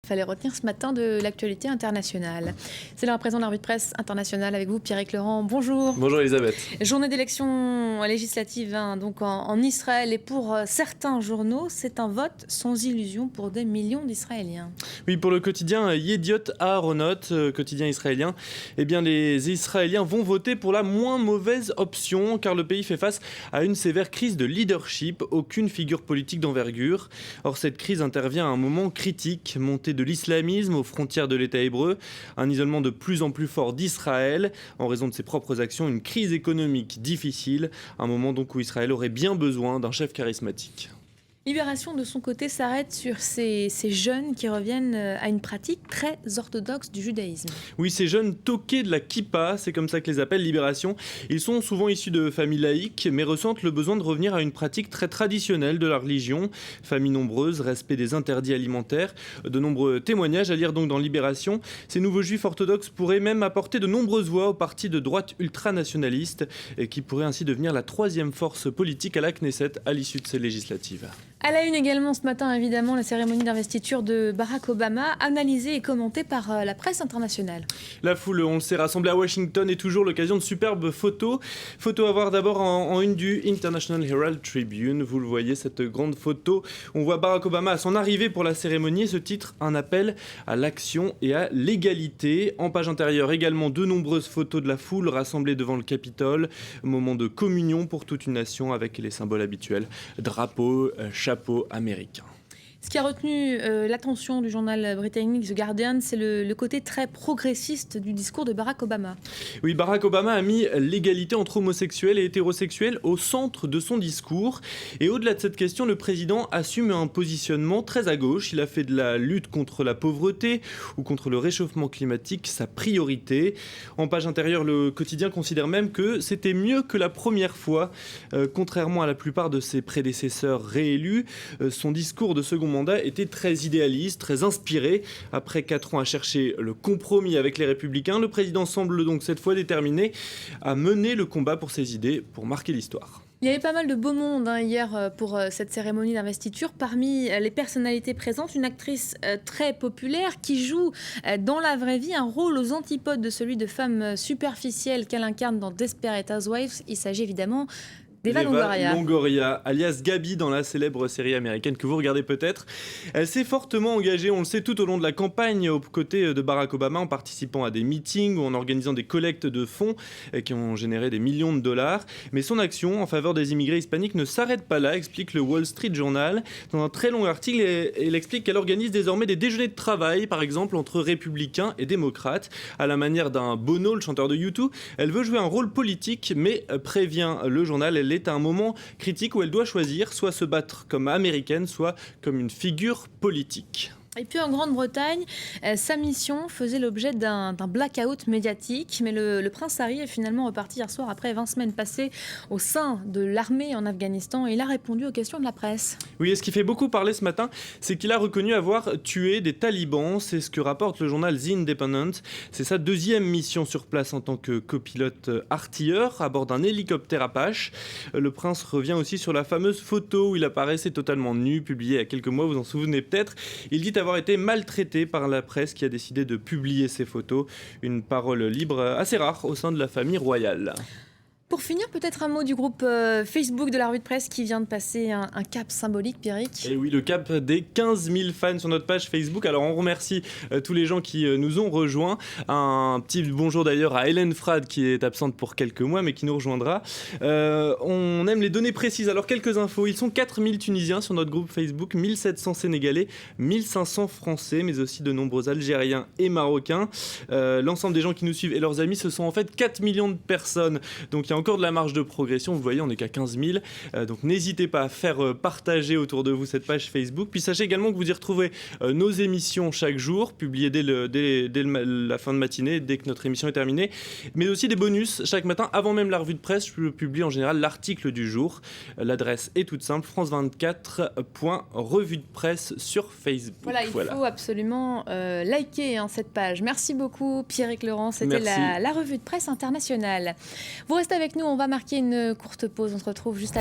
fallait retenir ce matin de l'actualité internationale. C'est l'heure à présent de la revue de presse internationale avec vous, Pierrick Laurent. Bonjour. Bonjour Elisabeth. Journée d'élection législative donc en Israël, et pour certains journaux, c'est un vote sans illusion pour des millions d'Israéliens. Oui, pour le quotidien Yediot Aharonot, quotidien israélien, eh bien les Israéliens vont voter pour la moins mauvaise option car le pays fait face à une sévère crise de leadership, aucune figure politique d'envergure. Or cette crise intervient à un moment critique, montée de l'islamisme aux frontières de l'État hébreu, un isolement de plus en plus fort d'Israël en raison de ses propres actions, une crise économique difficile, un moment donc où Israël aurait bien besoin d'un chef charismatique. Libération, de son côté, s'arrête sur ces jeunes qui reviennent à une pratique très orthodoxe du judaïsme. Oui, ces jeunes toqués de la kippa, c'est comme ça que les appelle Libération. Ils sont souvent issus de familles laïques, mais ressentent le besoin de revenir à une pratique très traditionnelle de la religion. Familles nombreuses, respect des interdits alimentaires, de nombreux témoignages à lire donc dans Libération. Ces nouveaux juifs orthodoxes pourraient même apporter de nombreuses voix au parti de droite ultranationaliste, qui pourrait ainsi devenir la troisième force politique à la Knesset à l'issue de ces législatives. À la une également ce matin, évidemment, la cérémonie d'investiture de Barack Obama, analysée et commentée par la presse internationale. La foule, on le sait, rassemblée à Washington est toujours l'occasion de superbes photos. Photos à voir d'abord en une du International Herald Tribune. Vous le voyez, cette grande photo. On voit Barack Obama à son arrivée pour la cérémonie. Ce titre, un appel à l'action et à l'égalité. En page intérieure, également de nombreuses photos de la foule rassemblée devant le Capitole. Moment de communion pour toute une nation avec les symboles habituels. Drapeau, chapeau américain. Ce qui a retenu l'attention du journal britannique The Guardian, c'est le côté très progressiste du discours de Barack Obama. Oui, Barack Obama a mis l'égalité entre homosexuels et hétérosexuels au centre de son discours. Et au-delà de cette question, le président assume un positionnement très à gauche. Il a fait de la lutte contre la pauvreté ou contre le réchauffement climatique sa priorité. En page intérieure, le quotidien considère même que c'était mieux que la première fois. Contrairement à la plupart de ses prédécesseurs réélus, son discours de second mandat était très idéaliste, très inspiré. Après 4 ans à chercher le compromis avec les Républicains, le président semble donc cette fois déterminé à mener le combat pour ses idées, pour marquer l'histoire. Il y avait pas mal de beau monde hier pour cette cérémonie d'investiture. Parmi les personnalités présentes, une actrice très populaire qui joue dans la vraie vie un rôle aux antipodes de celui de femme superficielle qu'elle incarne dans Desperate Housewives. Il s'agit évidemment d'Eva Longoria, alias Gabi dans la célèbre série américaine que vous regardez peut-être. Elle s'est fortement engagée, on le sait, tout au long de la campagne aux côtés de Barack Obama en participant à des meetings ou en organisant des collectes de fonds qui ont généré des millions de dollars. Mais son action en faveur des immigrés hispaniques ne s'arrête pas là, explique le Wall Street Journal. Dans un très long article, elle explique qu'elle organise désormais des déjeuners de travail, par exemple, entre républicains et démocrates. À la manière d'un Bono, le chanteur de U2, elle veut jouer un rôle politique, mais prévient le journal, elle est à un moment critique où elle doit choisir, soit se battre comme américaine, soit comme une figure politique. Et puis en Grande-Bretagne, sa mission faisait l'objet d'un blackout médiatique, mais le prince Harry est finalement reparti hier soir après 20 semaines passées au sein de l'armée en Afghanistan, et il a répondu aux questions de la presse. Oui, et ce qui fait beaucoup parler ce matin, c'est qu'il a reconnu avoir tué des talibans. C'est ce que rapporte le journal The Independent. C'est sa deuxième mission sur place en tant que copilote artilleur à bord d'un hélicoptère Apache. Le prince revient aussi sur la fameuse photo où il apparaissait totalement nu, publiée il y a quelques mois, vous en souvenez peut-être. Il dit avoir été maltraité par la presse qui a décidé de publier ces photos. Une parole libre assez rare au sein de la famille royale. Pour finir, peut-être un mot du groupe Facebook de la revue de presse qui vient de passer un cap symbolique, Pierrick. Et oui, le cap des 15 000 fans sur notre page Facebook. Alors on remercie tous les gens qui nous ont rejoints. Un petit bonjour d'ailleurs à Hélène Frade qui est absente pour quelques mois mais qui nous rejoindra. On aime les données précises. Alors quelques infos. Ils sont 4 000 Tunisiens sur notre groupe Facebook, 1 700 Sénégalais, 1 500 Français, mais aussi de nombreux Algériens et Marocains. L'ensemble des gens qui nous suivent et leurs amis, ce sont en fait 4 millions de personnes. Donc il y a encore de la marge de progression, vous voyez on n'est qu'à 15 000, donc n'hésitez pas à faire partager autour de vous cette page Facebook, puis sachez également que vous y retrouverez nos émissions chaque jour, publiées dès la fin de matinée, dès que notre émission est terminée, mais aussi des bonus chaque matin, avant même la revue de presse, je publie en général l'article du jour, l'adresse est toute simple, france24.revue de presse sur Facebook. Voilà, il faut absolument liker cette page. Merci beaucoup Pierrick Laurent, c'était la revue de presse internationale. Vous restez avec nous, on va marquer une courte pause, on se retrouve juste après.